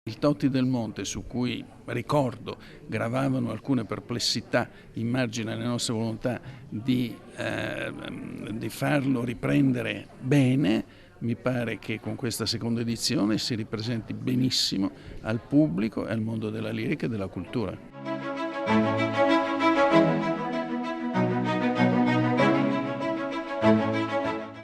Il Totti del Monte, su cui ricordo gravavano alcune perplessità in margine alle nostre volontà di farlo riprendere bene, mi pare che con questa seconda edizione si ripresenti benissimo al pubblico e al mondo della lirica e della cultura.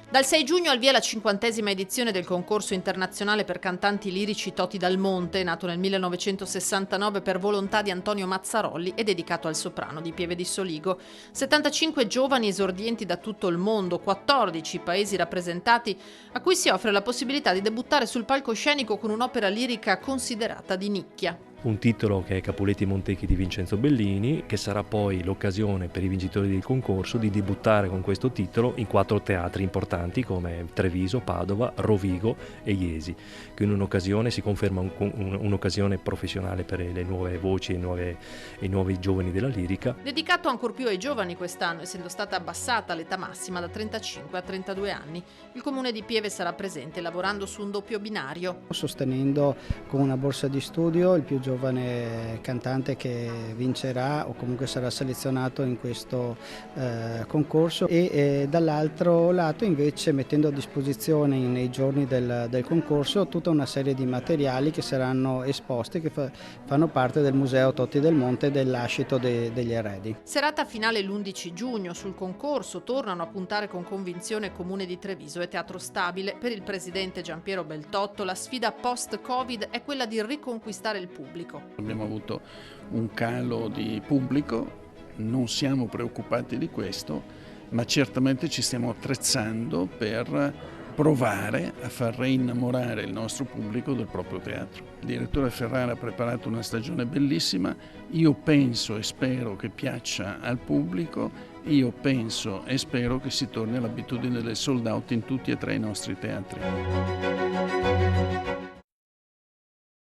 Dal 6 giugno al via la 50ª edizione del concorso internazionale per cantanti lirici Toti dal Monte, nato nel 1969 per volontà di Antonio Mazzarolli e dedicato al soprano di Pieve di Soligo. 75 giovani esordienti da tutto il mondo, 14 paesi rappresentati, a cui si offre la possibilità di debuttare sul palcoscenico con un'opera lirica considerata di nicchia. Un titolo che è Capuletti e Montecchi di Vincenzo Bellini, che sarà poi l'occasione per i vincitori del concorso di debuttare con questo titolo in 4 teatri importanti come Treviso, Padova, Rovigo e Iesi, che in un'occasione si conferma un'occasione professionale per le nuove voci e i nuovi giovani della lirica. Dedicato ancor più ai giovani quest'anno, essendo stata abbassata l'età massima da 35 a 32 anni. Il comune di Pieve sarà presente lavorando su un doppio binario. Sostenendo con una borsa di studio il più giovane cantante che vincerà o comunque sarà selezionato in questo concorso e dall'altro lato invece mettendo a disposizione nei giorni del concorso tutta una serie di materiali che saranno esposti, che fanno parte del Museo Totti del Monte e del lascito degli eredi. Serata finale l'11 giugno. Sul concorso tornano a puntare con convinzione Comune di Treviso e Teatro Stabile. Per il presidente Giampiero Beltotto la sfida post-Covid è quella di riconquistare il pubblico. Abbiamo avuto un calo di pubblico, non siamo preoccupati di questo, ma certamente ci stiamo attrezzando per provare a far reinnamorare il nostro pubblico del proprio teatro. Il direttore Ferrara ha preparato una stagione bellissima, io penso e spero che piaccia al pubblico, io penso e spero che si torni all'abitudine del sold out in tutti e 3 i nostri teatri.